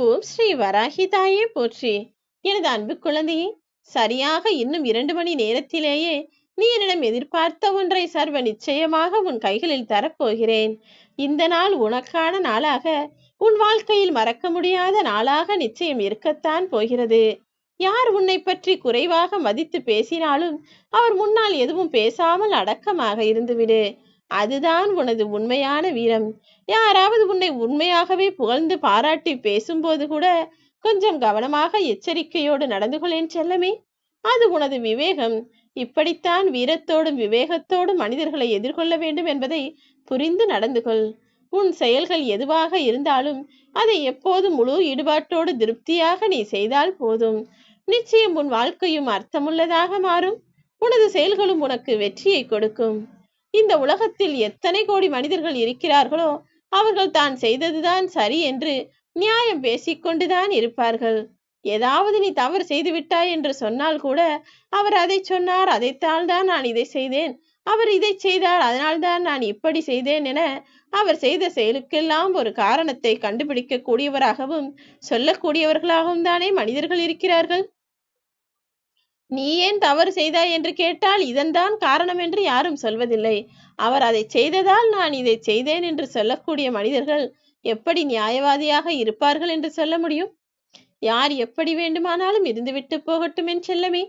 ஓம் ஸ்ரீ வராகி தாயே போற்றி. எனது அன்பு குழந்தையே, சரியாக இன்னும் 2 மணி நேரத்திலேயே நீ என்னிடம் எதிர்பார்த்த ஒன்றை சர்வ நிச்சயமாக உன் கைகளில் தரப்போகிறேன். இந்த நாள் உனக்கான நாளாக, உன் வாழ்க்கையில் மறக்க முடியாத நாளாக நிச்சயம் இருக்கத்தான் போகிறது. யார் உன்னை பற்றி குறைவாக மதித்து பேசினாலும் அவர் முன்னால் எதுவும் பேசாமல் அடக்கமாக இருந்துவிடு. அதுதான் உனது உண்மையான வீரம். யாராவது உன்னை உண்மையாகவே புகழ்ந்து பாராட்டி பேசும்போது கூட கொஞ்சம் கவனமாக எச்சரிக்கையோடு நடந்து கொள்ளேன் செல்லமே. அது உனது விவேகம். இப்படித்தான் வீரத்தோடும் விவேகத்தோடும் மனிதர்களை எதிர்கொள்ள வேண்டும் என்பதை புரிந்து நடந்து கொள். உன் செயல்கள் எதுவாக இருந்தாலும் அதை எப்போது முழு ஈடுபாட்டோடு திருப்தியாக நீ செய்தால் போதும். நிச்சயம் உன் வாழ்க்கையும் அர்த்தமுள்ளதாக மாறும். உனது செயல்களும் உனக்கு வெற்றியை கொடுக்கும். இந்த உலகத்தில் எத்தனை கோடி மனிதர்கள் இருக்கிறார்களோ அவர்கள் தான் செய்ததுதான் சரி என்று நியாயம் பேசிக்கொண்டுதான் இருப்பார்கள். ஏதாவது நீ தவறு செய்து விட்டாய் என்று சொன்னால் கூட அவர் அதை சொன்னார், அதைத்தான் தான் நான் இதை செய்தேன், அவர் இதை செய்தார், அதனால்தான் நான் இப்படி செய்தேன் என அவர் செய்த செயலுக்கெல்லாம் ஒரு காரணத்தை கண்டுபிடிக்க கூடியவராகவும் சொல்லக்கூடியவர்களாகவும் தானே மனிதர்கள் இருக்கிறார்கள். நீ ஏன் தவறு செய்தாய் என்று கேட்டால் இதன்தான் காரணம் என்று யாரும் சொல்வதில்லை. அவர் அதை செய்ததால் நான் இதை செய்தேன் என்று சொல்லக்கூடிய மனிதர்கள் எப்படி நியாயவாதியாக இருப்பார்கள் என்று சொல்ல முடியும்? யார் எப்படி வேண்டுமானாலும் இருந்துவிட்டு போகட்டும் என் செல்லமே.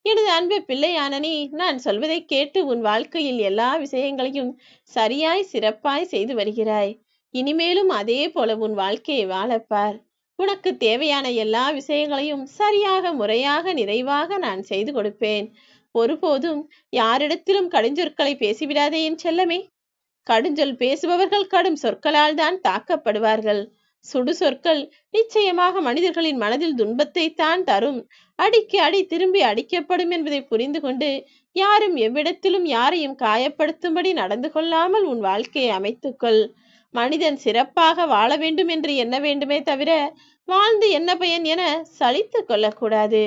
எனது அன்பு பிள்ளையான நீ நான் சொல்வதை கேட்டு உன் வாழ்க்கையில் எல்லா விஷயங்களையும் சரியாய் சிறப்பாய் செய்து வருகிறாய். இனிமேலும் அதே போல உன் வாழ்க்கையை வாழப்பார். உனக்கு தேவையான எல்லா விஷயங்களையும் சரியாக முறையாக நிறைவாக நான் செய்து கொடுப்பேன். ஒருபோதும் யாரிடத்திலும் கடுஞ்சொற்களை பேசிவிடாதே என் செல்லமே. கடுஞ்சொல் பேசுபவர்கள் கடும் சொற்களால் தான் தாக்கப்படுவார்கள். சுடு சொற்கள் நிச்சயமாக மனிதர்களின் மனதில் துன்பத்தை தான் தரும். அடிக்கு அடி திரும்பி அடிக்கப்படும் என்பதை புரிந்து கொண்டு யாரும் எவ்விடத்திலும் யாரையும் காயப்படுத்தும்படி நடந்து கொள்ளாமல் உன் வாழ்க்கையை அமைத்துக்கொள். மனிதன் சிறப்பாக வாழ வேண்டும் என்று எண்ண வேண்டுமே தவிர வாழ்ந்து என்ன பயன் என சலித்து கொள்ளக்கூடாது.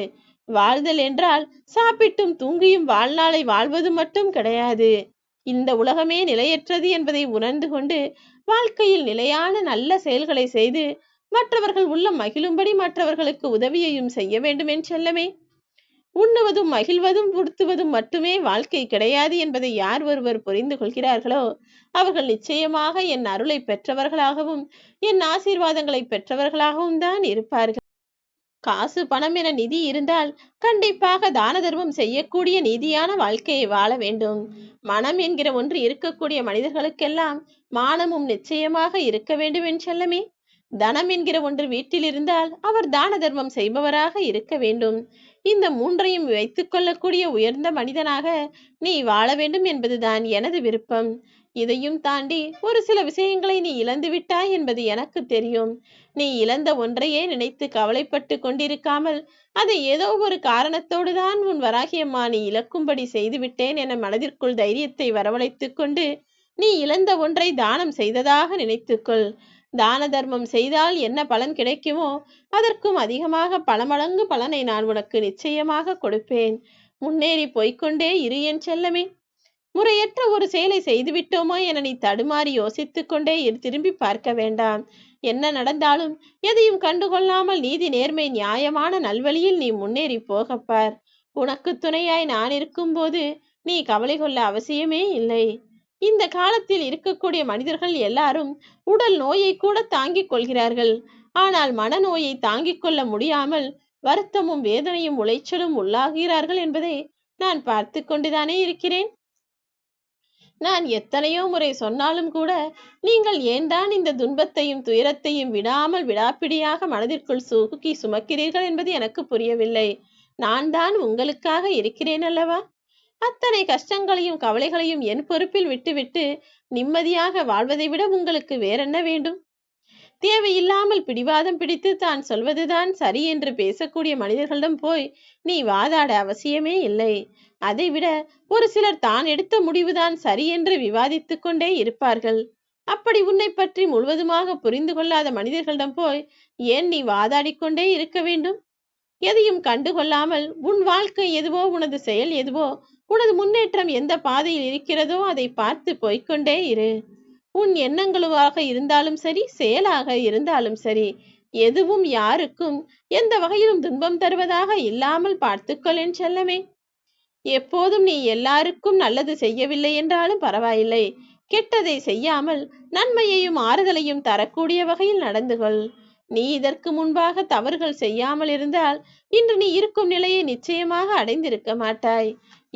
வாழ்தல் என்றால் சாப்பிட்டும் தூங்கியும் வாழ்நாளை வாழ்வது மட்டும் கிடையாது. இந்த உலகமே நிலையற்றது என்பதை உணர்ந்து கொண்டு வாழ்க்கையில் நிலையான நல்ல செயல்களை செய்து மற்றவர்கள் உள்ளம் மகிழும்படி மற்றவர்களுக்கு உதவியையும் செய்ய வேண்டும் என் செல்லமே. உண்ணுவதும் மகிழ்வதும் உடுத்துவதும் மட்டுமே வாழ்க்கை கிடையாது என்பதை யார் ஒருவர் புரிந்து கொள்கிறார்களோ அவர்கள் நிச்சயமாக என் அருளை பெற்றவர்களாகவும் என் ஆசீர்வாதங்களை பெற்றவர்களாகவும் தான் இருப்பார்கள். காசு பணம் என நிதி இருந்தால் கண்டிப்பாக தான தர்மம் செய்யக்கூடிய நீதியான வாழ்க்கையை வாழ வேண்டும். மனம் என்கிற ஒன்று இருக்கக்கூடிய மனிதர்களுக்கெல்லாம் மானமும் நிச்சயமாக இருக்க வேண்டும் என் செல்லமே. தனம் என்கிற ஒன்று வீட்டில் இருந்தால் அவர் தான தர்மம் செய்பவராக இருக்க வேண்டும். இந்த மூன்றையும் வைத்துக் கொள்ளக்கூடிய உயர்ந்த மனிதனாக நீ வாழ வேண்டும் என்பதுதான் எனது விருப்பம். இதையும் தாண்டி ஒரு சில விஷயங்களை நீ இழந்து விட்டாய் என்பது எனக்கு தெரியும். நீ இழந்த ஒன்றையே நினைத்து கவலைப்பட்டு கொண்டிருக்காமல் அதை ஏதோ ஒரு காரணத்தோடு தான் உன் வராகியம்மா நீ இழக்கும்படி செய்துவிட்டேன் என மனதிற்குள் தைரியத்தை வரவழைத்துக் கொண்டு நீ இழந்த ஒன்றை தானம் செய்ததாக நினைத்துக்கொள். தான தர்மம் செய்தால் என்ன பலன் கிடைக்குமோ அதற்கும் அதிகமாக பல மடங்கு பலனை நான் உனக்கு நிச்சயமாக கொடுப்பேன். முன்னேறி போய்கொண்டே இரு என் செல்லமே. முறையற்ற ஒரு செயலை செய்துவிட்டோமோ என நீ தடுமாறி யோசித்துக் கொண்டே திரும்பி பார்க்க வேண்டாம். என்ன நடந்தாலும் எதையும் கண்டுகொள்ளாமல் நீதி நேர்மை நியாயமான நல்வழியில் நீ முன்னேறி போகப்பார். உனக்கு துணையாய் நான் இருக்கும்போது நீ கவலை கொள்ள அவசியமே இல்லை. இந்த காலத்தில் இருக்கக்கூடிய மனிதர்கள் எல்லாரும் உடல் நோயை கூட தாங்கிக் கொள்கிறார்கள். ஆனால் மனநோயை தாங்கிக் கொள்ள முடியாமல் வருத்தமும் வேதனையும் உளைச்சலும் உள்ளாகிறார்கள் என்பதை நான் பார்த்து கொண்டுதானே இருக்கிறேன். நான் எத்தனையோ முறை சொன்னாலும் கூட நீங்கள் ஏன் தான் இந்த துன்பத்தையும் துயரத்தையும் விடாமல் விடாப்பிடியாக மனதிற்குள் சுமக்கிறீர்கள் என்பது எனக்கு புரியவில்லை. நான் தான் உங்களுக்காக இருக்கிறேன் அல்லவா? அத்தனை கஷ்டங்களையும் கவலைகளையும் என் பொறுப்பில் விட்டுவிட்டு நிம்மதியாக வாழ்வதை விட உங்களுக்கு வேறென்ன வேண்டும்? தேவையில்லாமல் பிடிவாதம் பிடித்து தான் சொல்வதுதான் சரி என்று பேசக்கூடிய மனிதர்களிடம் போய் நீ வாதாட அவசியமே இல்லை. அதைவிட ஒரு சிலர் தான் எடுத்த முடிவுதான் சரி என்று விவாதித்துக் கொண்டே இருப்பார்கள். அப்படி உன்னை பற்றி முழுவதுமாக புரிந்து கொள்ளாத மனிதர்களிடம் போய் ஏன் நீ வாதாடிக்கொண்டே இருக்க வேண்டும்? எதையும் கண்டுகொள்ளாமல் உன் வாழ்க்கை எதுவோ உனது செயல் எதுவோ உனது முன்னேற்றம் எந்த பாதையில் இருக்கிறதோ அதை பார்த்து போய்கொண்டே இரு. உன் எண்ணங்களாக இருந்தாலும் சரி செயலாக இருந்தாலும் சரி எதுவும் யாருக்கும் எந்த வகையிலும் துன்பம் தருவதாக இல்லாமல் பார்த்துக்கொள் என் செல்லமே. எப்போதும் நீ எல்லாருக்கும் நல்லது செய்யவில்லை என்றாலும் பரவாயில்லை, கெட்டதை செய்யாமல் நன்மையையும் ஆறுதலையும் தரக்கூடிய வகையில் நடந்து கொள். நீ இதற்கு முன்பாக தவறுகள் செய்யாமல் இருந்தால் இன்று நீ இருக்கும் நிலையை நிச்சயமாக அடைந்திருக்க மாட்டாய்.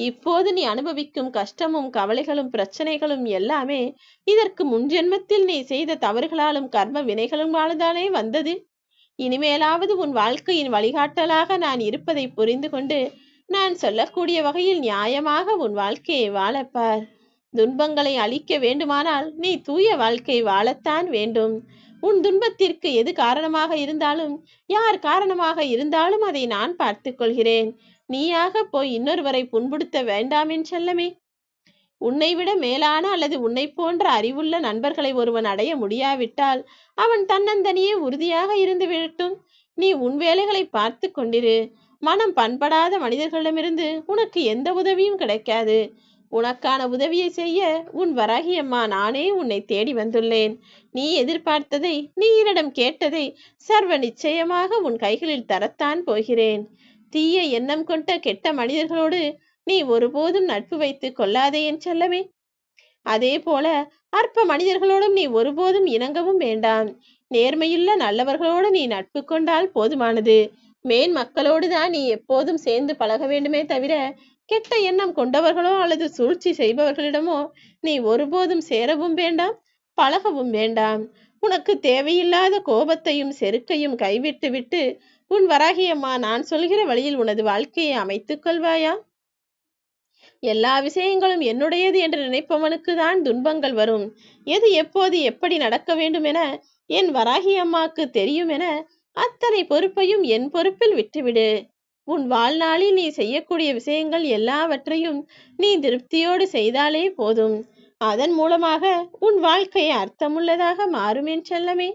இப்போது நீ அனுபவிக்கும் கஷ்டமும் கவலைகளும் பிரச்சனைகளும் எல்லாமே இதற்கு முன்ஜென்மத்தில் நீ செய்த தவறுகளாலும் கர்ம வினைகளுமால்தானே வந்தது. இனிமேலாவது உன் வாழ்க்கையின் வழிகாட்டலாக நான் இருப்பதை புரிந்து கொண்டு நான் சொல்லக்கூடிய வகையில் நியாயமாக உன் வாழ்க்கையை வாழப்பார். துன்பங்களை அழிக்க வேண்டுமானால் நீ தூய வாழ்க்கை வாழத்தான் வேண்டும். உன் துன்பத்திற்கு எது காரணமாக இருந்தாலும், யார் காரணமாக இருந்தாலும் அதை நான் பார்த்துக் கொள்கிறேன். நீயாக போய் இன்னொருவரை புண்படுத்த வேண்டாம் என் செல்லமே. உன்னை விட மேலான அல்லது உன்னை போன்ற அறிவுள்ள நண்பர்களை ஒருவன் அடைய முடியாவிட்டால் அவன் தன்னந்தனியே உறுதியாக இருந்து விடட்டும். நீ உன் வேலைகளை பார்த்து கொண்டிரு. மனம் பண்படாத மனிதர்களிடமிருந்து உனக்கு எந்த உதவியும் கிடைக்காது. உனக்கான உதவியை செய்ய உன் வராகியம்மா நானே உன்னை தேடி வந்துள்ளேன். நீ எதிர்பார்த்ததை, நீ என்னிடம் கேட்டதை சர்வ நிச்சயமாக உன் கைகளில் தரத்தான் போகிறேன். தீய எண்ணம் கொண்ட கெட்ட மனிதர்களோடு நீ ஒருபோதும் நட்பு வைத்துக் கொள்ளாதே என் செல்லமே. அதே போல அற்ப மனிதர்களோடும் நீ ஒருபோதும் இணங்கவும் வேண்டாம். நேர்மையுள்ள நல்லவர்களோடு நீ நட்பு கொண்டால் போதுமானது. மேன் மக்களோடு தான் நீ எப்போதும் சேர்ந்து பழக வேண்டுமே தவிர கெட்ட எண்ணம் கொண்டவர்களோ அல்லது சூழ்ச்சி செய்பவர்களிடமோ நீ ஒருபோதும் சேரவும் வேண்டாம், பழகவும் வேண்டாம். உனக்கு தேவையில்லாத கோபத்தையும் செருக்கையும் கைவிட்டு விட்டு உன் வராகியம்மா நான் சொல்கிற வழியில் உனது வாழ்க்கையை அமைத்துக் கொள்வாயா? எல்லா விஷயங்களும் என்னுடையது என்று நினைப்பவனுக்கு தான் துன்பங்கள் வரும். எது எப்போது எப்படி நடக்க வேண்டும் என என் வராகி அம்மாக்கு தெரியும் என அத்தனை பொறுப்பையும் என் பொறுப்பில் விட்டுவிடு. உன் வாழ்நாளில் நீ செய்யக்கூடிய விஷயங்கள் எல்லாவற்றையும் நீ திருப்தியோடு செய்தாலே போதும். அதன் மூலமாக உன் வாழ்க்கை அர்த்தமுள்ளதாக மாறும் என் செல்லமே.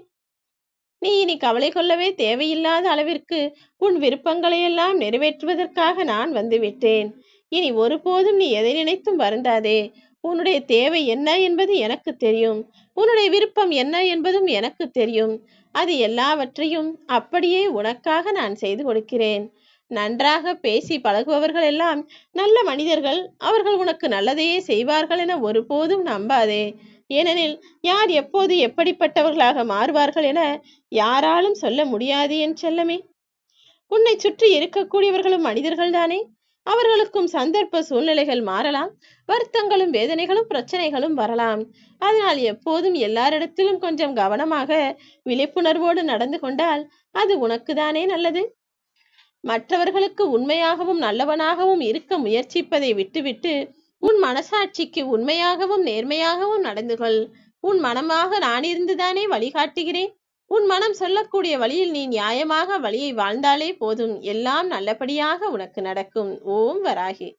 நீ இனி கவலை கொள்ளவே தேவையில்லாத அளவிற்கு உன் விருப்பங்களையெல்லாம் நிறைவேற்றுவதற்காக நான் வந்துவிட்டேன். இனி ஒருபோதும் நீ எதை நினைத்தும் வருந்தாதே. உன்னுடைய தேவை என்ன என்பது எனக்கு தெரியும். உன்னுடைய விருப்பம் என்ன என்பதும் எனக்கு தெரியும். அது எல்லாவற்றையும் அப்படியே உனக்காக நான் செய்து கொடுக்கிறேன். நன்றாக பேசி பழகுபவர்கள் எல்லாம் நல்ல மனிதர்கள், அவர்கள் உனக்கு நல்லதையே செய்வார்கள் என ஒருபோதும் நம்பாதே. ஏனெனில் யார் எப்போது எப்படிப்பட்டவர்களாக மாறுவார்கள் என யாராலும் சொல்ல முடியாது என் செல்லமே. உன்னை சுற்றி இருக்கக்கூடியவர்களும் மனிதர்கள் தானே. அவர்களுக்கும் சந்தர்ப்ப சூழ்நிலைகள் மாறலாம். வருத்தங்களும் வேதனைகளும் பிரச்சனைகளும் வரலாம். அதனால் எப்போதும் எல்லாரிடத்திலும் கொஞ்சம் கவனமாக விழிப்புணர்வோடு நடந்து கொண்டால் அது உனக்கு தானே நல்லது. மற்றவர்களுக்கு உண்மையாகவும் நல்லவனாகவும் இருக்க முயற்சிப்பதை விட்டுவிட்டு உன் மனசாட்சிக்கு உண்மையாகவும் நேர்மையாகவும் நடந்து கொள். உன் மனமாக நான் இருந்துதானே வழிகாட்டுகிறேன். உன் மனம் சொல்லக்கூடிய வழியில் நீ நியாயமாக வழியை வாழ்ந்தாலே போதும். எல்லாம் நல்லபடியாக உனக்கு நடக்கும். ஓம் வராகி.